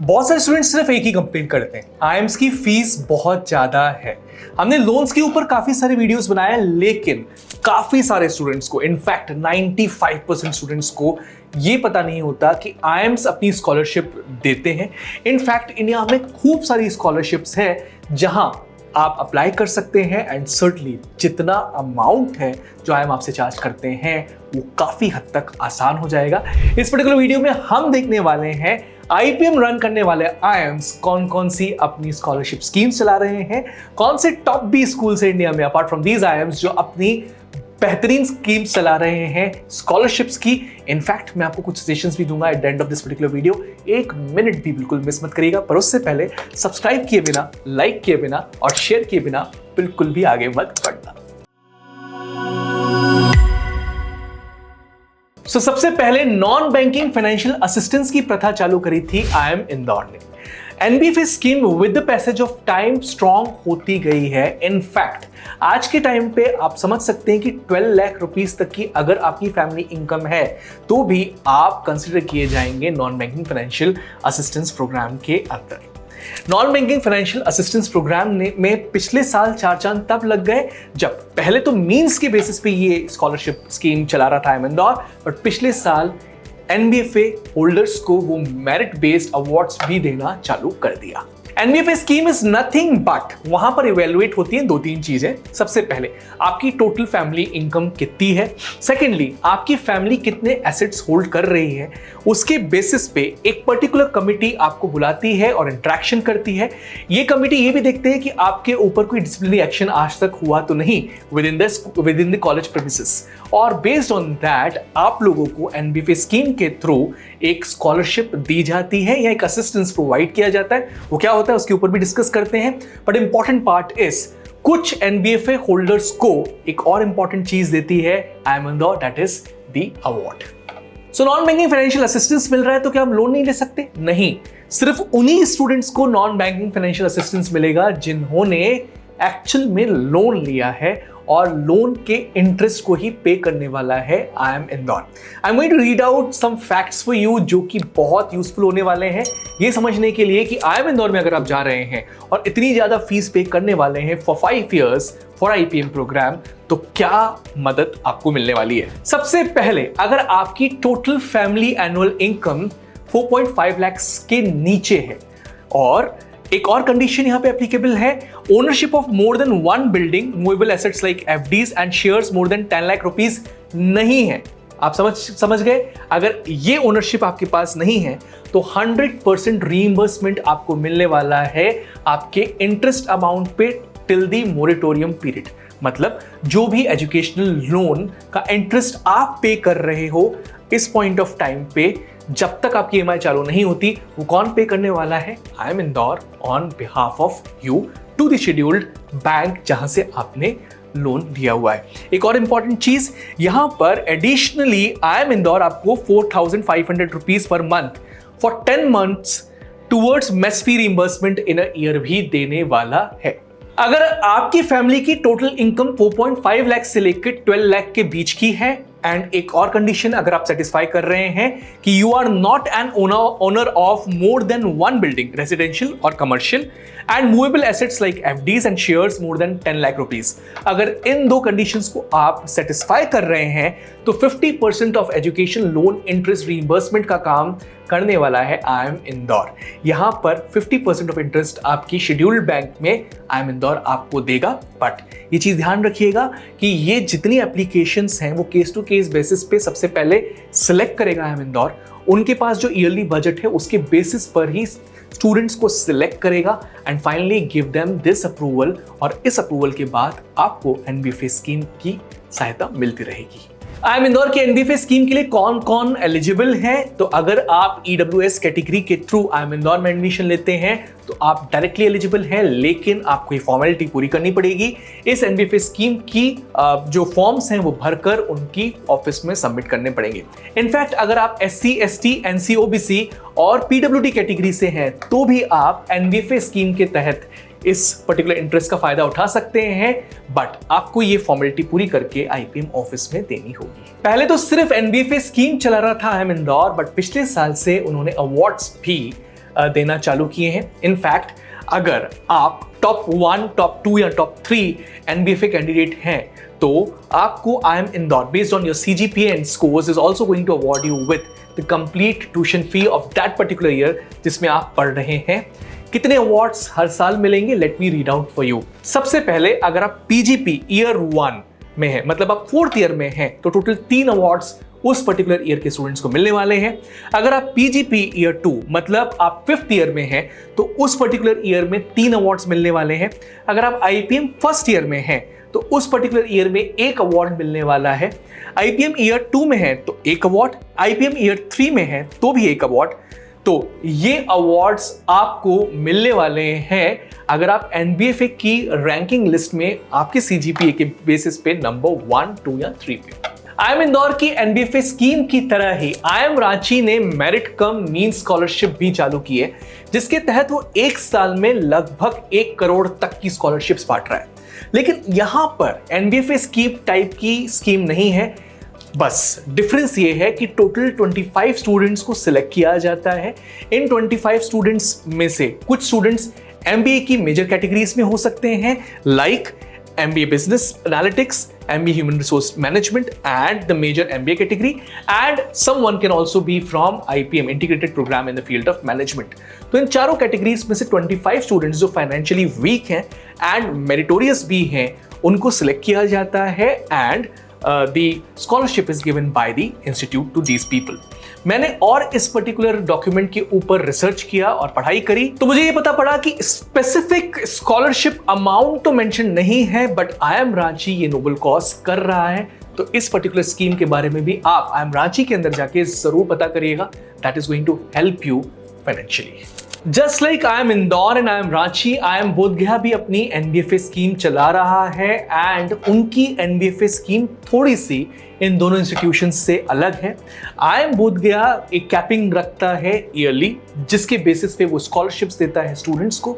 बहुत सारे स्टूडेंट्स सिर्फ एक ही कंप्लेन करते हैं, आईएम्स की फीस बहुत ज्यादा है। हमने लोन्स के ऊपर काफी सारे वीडियोस बनाए, लेकिन काफी सारे स्टूडेंट्स को, इनफैक्ट 95% स्टूडेंट्स को ये पता नहीं होता कि आईएम्स अपनी स्कॉलरशिप देते हैं। इनफैक्ट इंडिया में खूब सारी स्कॉलरशिप्स हैं जहां आप अप्लाई कर सकते हैं एंड सर्टनली जितना अमाउंट है जो आईएम आपसे चार्ज करते हैं वो काफी हद तक आसान हो जाएगा। इस पर्टिकुलर वीडियो में हम देखने वाले हैं आईपीएम रन करने वाले आईएम्स कौन कौन सी अपनी स्कॉलरशिप स्कीम्स चला रहे हैं, कौन से टॉप 20 स्कूल्स है इंडिया में अपार्ट फ्रॉम दीज आईएम्स जो अपनी बेहतरीन स्कीम्स चला रहे हैं स्कॉलरशिप्स की। इनफैक्ट मैं आपको कुछ सजेशंस भी दूंगा at the end of this particular video. एक मिनट भी बिल्कुल मिस मत करिएगा, पर उससे पहले सब्सक्राइब किए बिना, लाइक किए बिना और शेयर किए बिना बिल्कुल भी आगे मत बढ़ना। सबसे पहले नॉन बैंकिंग फाइनेंशियल असिस्टेंस की प्रथा चालू करी थी आईएम इंदौर ने। NBFA scheme with the passage of time strong होती गई है। इनफैक्ट आज के टाइम पे आप समझ सकते हैं कि 12 लाख रुपीस तक की अगर आपकी फैमिली इनकम है तो भी आप कंसिडर किए जाएंगे non banking financial assistance program के अंदर। Non banking financial assistance program में पिछले साल 4 चांद तब लग गए जब पहले तो मींस के बेसिस पे ये स्कॉलरशिप स्कीम चला रहा था आईएम इंदौर, बट पिछले साल एनबीएफए होल्डर्स को वो मेरिट बेस्ड अवार्ड्स भी देना चालू कर दिया। एनबीएफए स्कीम इज नथिंग बट वहां पर इवेल्युएट होती हैं 2-3 चीजें। सबसे पहले आपकी टोटल फैमिली इनकम कितनी है, सेकेंडली आपकी फैमिली कितने एसेट्स होल्ड कर रही है, उसके बेसिस पे एक पर्टिकुलर कमिटी आपको बुलाती है और इंटरेक्शन करती है। ये कमिटी ये भी देखते हैं कि आपके ऊपर कोई डिसिप्लिनरी एक्शन आज तक हुआ तो नहीं with in the college premises, और बेस्ड ऑन दैट आप लोगों को एनबीएफए स्कीम के थ्रू एक स्कॉलरशिप दी जाती है या एक असिस्टेंस प्रोवाइड किया जाता है। वो क्या होता है उसके ऊपर भी डिस्कस करते हैं, बट इंपॉर्टेंट पार्ट इज कुछ एनबीएफए होल्डर्स को एक और इंपॉर्टेंट चीज देती है IIM Indore, that is the award. So non banking financial assistance मिल रहा है तो क्या हम लोन नहीं ले सकते? नहीं, सिर्फ उन्हीं स्टूडेंट्स को नॉन बैंकिंग फाइनेंशियल असिस्टेंस मिलेगा जिन्होंने एक्चुअल में लोन लिया है और लोन के इंटरेस्ट को ही पे करने वाला है IIM Indore. I am going to read out some facts for you जो कि बहुत यूजफुल होने वाले हैं ये समझने के लिए कि आईएम इंदौर में अगर आप जा रहे हैं और इतनी ज्यादा फीस पे करने वाले हैं for 5 years for IPM program, तो क्या मदद आपको मिलने वाली है। सबसे पहले अगर आपकी total family annual income 4.5 lakh के नीचे है, और एक और कंडीशन यहां पे एप्लीकेबल है, ownership of more than 1 building, movable assets like FDs and shares more than 10 lakh rupees नहीं है। आप समझ गए? अगर ये ओनरशिप आपके पास नहीं है तो 100% रीइंबर्समेंट आपको मिलने वाला है आपके इंटरेस्ट अमाउंट पे टिल दी मोरेटोरियम पीरियड। मतलब जो भी एजुकेशनल लोन का इंटरेस्ट आप पे कर रहे हो इस पॉइंट ऑफ टाइम पे, जब तक आपकी ईएमआई चालू नहीं होती, वो कौन पे करने वाला है? IIM Indore on behalf of you to the scheduled bank जहां से आपने लोन दिया हुआ है। एक और इंपॉर्टेंट चीज, यहां पर एडिशनली आईएम इंदौर आपको 4,500 rupees per month for 10 months towards mess fee reimbursement in a year भी देने वाला है। अगर आपकी फैमिली की टोटल इनकम 4.5 लाख से लेकर 12 लाख के बीच की है, एंड एक और कंडीशन अगर आप सेटिस्फाई कर रहे हैं कि you are not an owner of more than 1 building, residential और commercial, and movable assets like FDs and shares more than 10 lakh rupees, अगर इन 2 कंडीशंस को आप सेटिस्फाई कर रहे हैं तो 50% of education loan interest reimbursement का काम करने वाला है आईएम इंदौर। यहां पर 50% ऑफ इंटरेस्ट आपकी शेड्यूल्ड बैंक में आईएम इंदौर आपको देगा, बट ये चीज ध्यान रखिएगा कि ये जितनी एप्लीकेशंस हैं वो केस टू केस बेसिस पे सबसे पहले सिलेक्ट करेगा आईएम इंदौर। उनके पास जो ईयरली बजट है उसके बेसिस पर ही स्टूडेंट्स को सिलेक्ट करेगा and finally give them this approval, और इस अप्रूवल के बाद आपको एनबीएफए स्कीम की सहायता मिलती रहेगी। आईएम इंदौर के एनबीएफए स्कीम के लिए कौन कौन एलिजिबल है? तो अगर आप ईडब्ल्यूएस कैटेगरी के थ्रू आईएम इंदौर में एडमिशन लेते हैं तो आप डायरेक्टली एलिजिबल हैं, लेकिन आपको ये फॉर्मेलिटी पूरी करनी पड़ेगी। इस एनबीएफए स्कीम की जो फॉर्म्स हैं वो भरकर उनकी ऑफिस में सबमिट करने पड़ेंगे। इनफैक्ट अगर आप एससी, एसटी, एनसी, ओबीसी और पीडब्ल्यूडी कैटेगरी से हैं तो भी आप एनबीएफए स्कीम के तहत इस पर्टिकुलर इंटरेस्ट का फायदा उठा सकते हैं, बट आपको ये फॉर्मेलिटी पूरी करके आईपीएम ऑफिस में देनी होगी। पहले तो सिर्फ एनबीएफए स्कीम चला रहा था आईएम इंदौर, बट पिछले साल से उन्होंने अवार्ड्स भी देना चालू किए हैं। इनफैक्ट अगर आप टॉप 1, टॉप 2 या टॉप 3 NBFA कैंडिडेट हैं तो आपको IIM Indore based on your CGPA and scores is also going to award you with the complete tuition fee of that particular year जिसमें आप पढ़ रहे हैं। कितने अवार्ड्स हर साल मिलेंगे, let me read out for you. सबसे पहले अगर आप PGP ईयर 1 में हैं, मतलब आप 4th ईयर में हैं, तो टोटल 3 अवार्ड्स उस पर्टिकुलर ईयर के स्टूडेंट्स को मिलने वाले हैं। अगर आप PGP ईयर 2 मतलब आप 5th ईयर में हैं तो उस पर्टिकुलर ईयर में 3 अवार्ड्स मिलने वाले हैं। अगर आप IPM फर्स्ट ईयर में हैं तो उस पर्टिकुलर ईयर में 1 अवार्ड मिलने वाला है। IPM ईयर 2 में है तो 1 अवार्ड, IPM ईयर 3 में है तो भी 1 अवार्ड। तो ये अवार्ड्स आपको मिलने वाले हैं अगर आप NBFA की रैंकिंग लिस्ट में आपके CGPA के बेसिस पे नंबर 1, 2 या 3 पे। IIM इंदौर की NBFA स्कीम की तरह ही IIM रांची ने मेरिट कम मीन स्कॉलरशिप भी चालू की है, जिसके तहत वो 1 साल में लगभग 1 करोड़ तक की स्कॉलरशिप्स बांट रहा है। लेकिन यहां पर NBFA स्कीम टाइप की स्कीम नहीं है, बस डिफरेंस ये है कि टोटल 25 स्टूडेंट्स को सिलेक्ट किया जाता है। इन 25 स्टूडेंट्स में से कुछ स्टूडेंट्स MBA की मेजर कैटेगरीज में हो सकते हैं, like MBA Business Analytics, MBA Human Resource Management and the major MBA category, and someone can also be from IPM Integrated Program in the field of Management। तो इन चारों categories में से 25 students जो financially week हैं and meritorious भी हैं उनको select किया जाता है and the scholarship is given by the institute to these people। मैंने और इस पर्टिकुलर डॉक्यूमेंट के ऊपर रिसर्च किया और पढ़ाई करी तो मुझे ये पता पड़ा कि स्पेसिफिक स्कॉलरशिप अमाउंट तो मेंशन नहीं है, बट IIM रांची ये नोबल कॉज कर रहा है। तो इस पर्टिकुलर स्कीम के बारे में भी आप IIM रांची के अंदर जाके जरूर पता करिएगा। That is going to help you financially. Just like IIM Indore and IIM Ranchi, IIM Bodhgaya भी अपनी NBFA स्कीम चला रहा है एंड उनकी NBFA स्कीम थोड़ी सी इन दोनों इंस्टीट्यूशन से अलग है। IIM बोधगया एक कैपिंग रखता है ईयरली, जिसके बेसिस पे वो स्कॉलरशिप्स देता है स्टूडेंट्स को।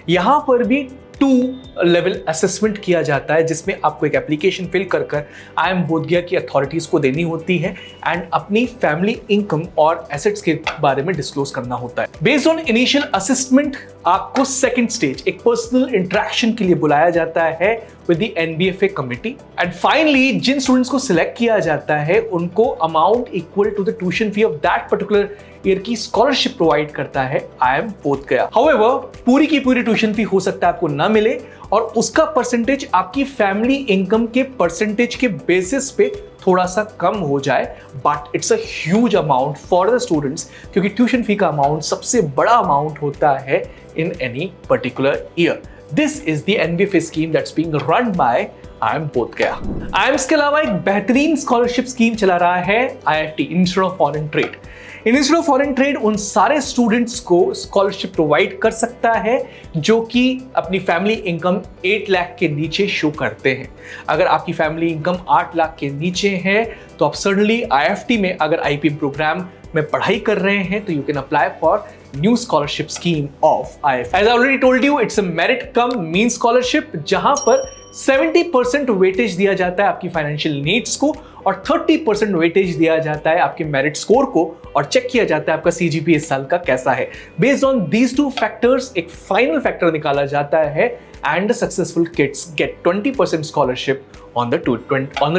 यहाँ पर भी 2 लेवल असेसमेंट किया जाता है, जिसमें आपको एक एप्लीकेशन फिल कर IIM बोधगया की अथॉरिटीज को देनी होती है एंड अपनी फैमिली इनकम और एसेट्स के बारे में डिस्क्लोज करना होता है। बेस्ड ऑन इनिशियल असेसमेंट आपको सेकंड स्टेज एक पर्सनल इंटरेक्शन के लिए बुलाया जाता है with the NBFA committee and finally जिन स्टूडेंट्स को सिलेक्ट किया जाता है उनको amount equal to the tuition fee of that particular year की स्कॉलरशिप प्रोवाइड करता है IIM बोधगया। हाउएवर पूरी की पूरी ट्यूशन फी हो सकता है आपको ना मिले और उसका परसेंटेज आपकी फैमिली इनकम के परसेंटेज के बेसिस पे थोड़ा सा कम हो जाए, but it's a huge amount for the students, क्योंकि ट्यूशन फी का अमाउंट सबसे बड़ा अमाउंट होता है in any particular year. This is the NBFA scheme that's being run by IIM Bodhgaya. IIM के अलावा एक बेहतरीन स्कॉलरशिप स्कीम चला रहा है IFT, institute of foreign trade. Institute of foreign trade उन सारे स्टूडेंट्स को स्कॉलरशिप प्रोवाइड कर सकता है जो कि अपनी फैमिली इनकम 8 लाख के नीचे शो करते हैं। अगर आपकी फैमिली इनकम 8 लाख के नीचे है तो आप सडनली IFT में अगर IPM प्रोग्राम में पढ़ाई कर रहे हैं तो you can apply for new scholarship scheme of IFT। As I already told you, it's a merit cum mean scholarship, जहां पर 70% वेटेज दिया जाता है आपकी फाइनेंशियल नीड्स को और 30% वेटेज दिया जाता है आपके मेरिट स्कोर को और चेक किया जाता है आपका CGPA इस साल का कैसा है। बेस्ड ऑन दीज 2 फैक्टर्स एक फाइनल फैक्टर निकाला जाता है and successful kids get 20% scholarship on the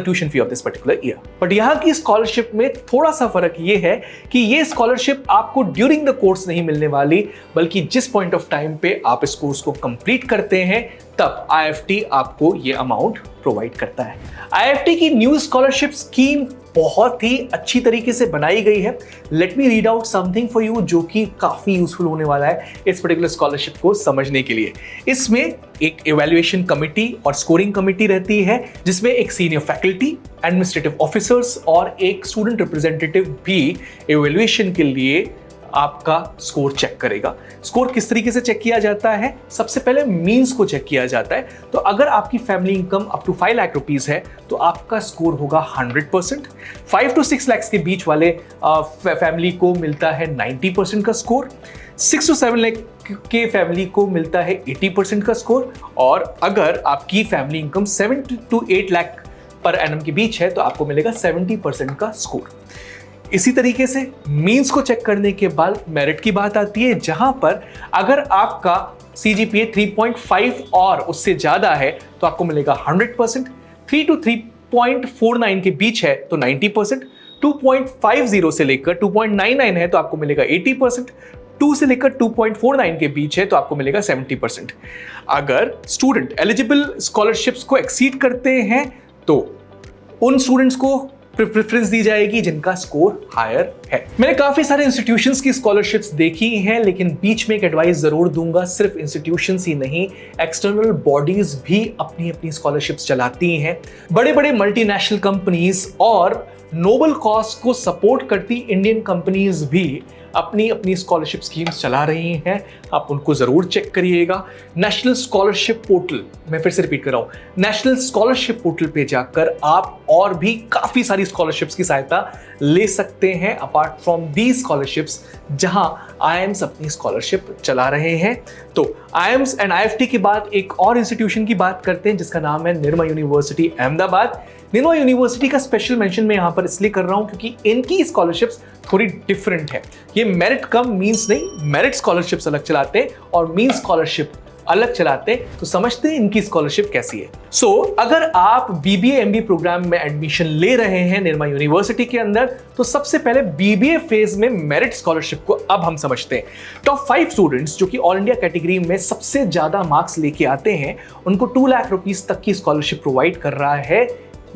tuition fee of this particular year। But यहाँ की स्कॉलरशिप में थोड़ा सा फर्क ये है कि ये स्कॉलरशिप आपको ड्यूरिंग द कोर्स नहीं मिलने वाली, बल्कि जिस पॉइंट ऑफ टाइम पे आप इस कोर्स को कंप्लीट करते हैं तब IFT आपको ये अमाउंट प्रोवाइड करता है। IFT की न्यू स्कॉलरशिप स्कीम बहुत ही अच्छी तरीके से बनाई गई है। Let me read out something for you जो कि काफी यूजफुल होने वाला है इस पर्टिकुलर स्कॉलरशिप को समझने के लिए। इसमें एक इवैल्यूएशन कमिटी और स्कोरिंग कमिटी रहती है, जिसमें एक सीनियर फैकल्टी, एडमिनिस्ट्रेटिव ऑफिसर्स और एक स्टूडेंट रिप्रेजेंटेटिव भी इवैल्यूएशन के लिए आपका स्कोर चेक करेगा। स्कोर किस तरीके से चेक किया जाता है? सबसे पहले मीन्स को चेक किया जाता है। तो अगर आपकी family income up to 5 lakh rupees है तो आपका स्कोर होगा 100%। 5 to 6 लाख के बीच वाले फैमिली को मिलता है 90% का स्कोर। 6 to 7 लाख के फैमिली को मिलता है 80% का स्कोर। और अगर आपकी family income 7 to 8 lakh per annum के बीच है तो आपको मिलेगा 70% का स्कोर। इसी तरीके से मींस को चेक करने के बाद मेरिट की बात आती है, जहां पर अगर आपका CGPA 3.5 और उससे ज्यादा है तो आपको मिलेगा 100%, 3 to 3.49 के बीच है तो 90%, 2.50 से लेकर 2.99 है तो आपको मिलेगा 80%, 2 से लेकर 2.49 के बीच है तो आपको मिलेगा 70%। अगर स्टूडेंट एलिजिबल स्कॉलरशिप्स को एक्सीड करते हैं तो उन स्टूडेंट्स को प्रेफरेंस दी जाएगी जिनका स्कोर हायर है। मैंने काफी सारे इंस्टीट्यूशंस की स्कॉलरशिप्स देखी हैं, लेकिन बीच में एक एडवाइस जरूर दूंगा, सिर्फ इंस्टीट्यूशंस ही नहीं, एक्सटर्नल बॉडीज भी अपनी अपनी स्कॉलरशिप्स चलाती हैं। बड़े बड़े मल्टीनेशनल कंपनीज और नोबल कॉज को सपोर्ट करती इंडियन कंपनीज भी अपनी अपनी स्कॉलरशिप स्कीम्स चला रही हैं, आप उनको जरूर चेक करिएगा। नेशनल स्कॉलरशिप पोर्टल, मैं फिर से रिपीट कर रहा हूं, नेशनल स्कॉलरशिप पोर्टल पे जाकर आप और भी काफी सारी स्कॉलरशिप्स की सहायता ले सकते हैं अपार्ट फ्रॉम दी स्कॉलरशिप्स जहां IIMs अपनी स्कॉलरशिप चला रहे हैं। तो IIMs एंड IFT के बाद एक और इंस्टीट्यूशन की बात करते हैं जिसका नाम है निर्मा यूनिवर्सिटी अहमदाबाद। निर्मा यूनिवर्सिटी का स्पेशल मेंशन मैं यहां पर इसलिए कर रहा हूं क्योंकि इनकी स्कॉलरशिप्स थोड़ी डिफरेंट है। ये मेरिट कम मींस नहीं, मेरिट स्कॉलरशिप्स अलग चलाते हैं और मींस स्कॉलरशिप अलग चलाते हैं। तो समझते हैं इनकी स्कॉलरशिप कैसी है। सो अगर आप BBA MBA प्रोग्राम में एडमिशन ले रहे हैं निर्मा यूनिवर्सिटी के अंदर, तो सबसे पहले BBA फेज में मेरिट स्कॉलरशिप को अब हम समझते हैं। टॉप 5 स्टूडेंट्स जो कि ऑल इंडिया कैटेगरी में सबसे ज्यादा मार्क्स लेके आते हैं, उनको 2 लाख रुपीस तक की स्कॉलरशिप प्रोवाइड कर रहा है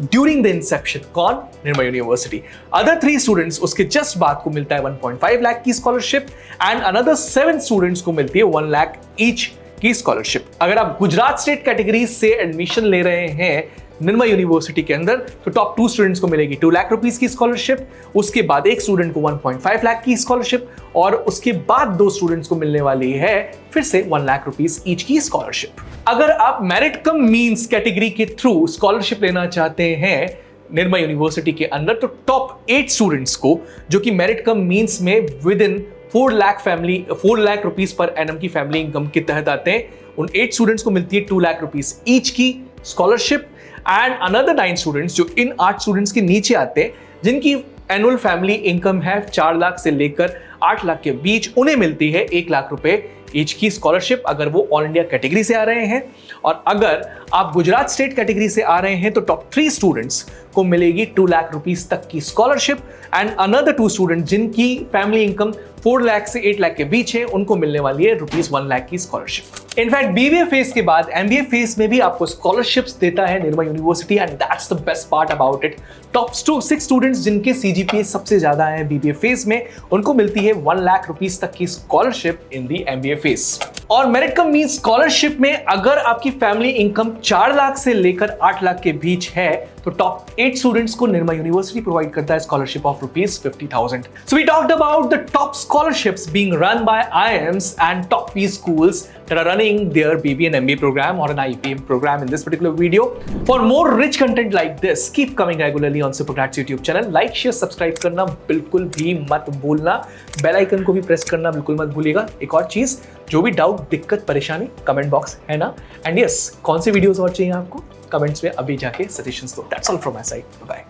ड्यूरिंग द इंसेप्शन। कौन? निर्मा यूनिवर्सिटी। अदर 3 स्टूडेंट्स उसके जस्ट बाद को मिलता है 1.5 लाख की स्कॉलरशिप एंड अनदर 7 स्टूडेंट्स को मिलती है 1 लाख ईच की स्कॉलरशिप। अगर आप गुजरात स्टेट कैटेगरी से एडमिशन ले रहे हैं निर्मा यूनिवर्सिटी के अंदर, तो टॉप 2 स्टूडेंट्स को मिलेगी 2 लाख रुपीस की स्कॉलरशिप, उसके बाद एक स्टूडेंट को 1.5 लाख की स्कॉलरशिप और उसके बाद 2 स्टूडेंट्स को मिलने वाली है फिर से 1 लाख रुपीस ईच की स्कॉलरशिप। अगर आप मेरिट कम मींस कैटेगरी के थ्रू स्कॉलरशिप लेना चाहते हैं निर्मा यूनिवर्सिटी के अंदर, तो टॉप 8 स्टूडेंट्स को जो कि मेरिट कम मींस में with in 4 lakh rupees per annum की फैमिली इनकम के तहत आते हैं, उन 8 स्टूडेंट्स को मिलती है 2 लाख रुपीस ईच की स्कॉलरशिप एंड अनदर 9 स्टूडेंट्स जो इन 8 स्टूडेंट्स के नीचे आते हैं, जिनकी एनुअल फैमिली इनकम है 4 लाख से लेकर 8 लाख के बीच, उन्हें मिलती है 1 लाख रुपए ईच की स्कॉलरशिप अगर वो ऑल इंडिया कैटेगरी से आ रहे हैं। और अगर आप गुजरात स्टेट कैटेगरी से आ रहे हैं तो टॉप 3 स्टूडेंट्स को मिलेगी 2 लाख रुपीस तक की स्कॉलरशिप एंड अनदर 2 स्टूडेंट जिनकी फैमिली इनकम 4 लाख से 8 लाख के बीच है, उनको मिलने वाली है रुपीस 1 लाख की स्कॉलरशिप। इनफैक्ट BBA फेज के बाद MBA फेज में भी आपको स्कॉलरशिप्स देता है Nirma university and that's the best part about it. Top 6 students जिनके CGPA सबसे ज्यादा है BBA फेज में, उनको मिलती है 1 लाख रुपीस तक की scholarship in the MBA phase. और मेरिट कम मींस स्कॉलरशिप में अगर आपकी फैमिली इनकम 4 लाख से लेकर 8 लाख के बीच है, तो टॉप 8 स्टूडेंट्स को निर्मा यूनिवर्सिटी प्रोवाइड करता है scholarship of rupees 50,000। So we talked about the top scholarships being run by IIMs and top P schools that are running their BBA and MBA program or an IPM program in this particular video. For more rich content like this, keep coming regularly on Supergrads YouTube channel. Like, share, subscribe करना बिल्कुल भी मत भूलना, bell icon को भी press करना बिल्कुल मत भूलिएगा। एक और चीज, जो भी डाउट, दिक्कत, परेशानी, कमेंट बॉक्स है ना। एंड यस, कौन सी वीडियोस और चाहिए आपको, कमेंट्स में अभी जाके सजेशंस दो। That's all from my side, bye.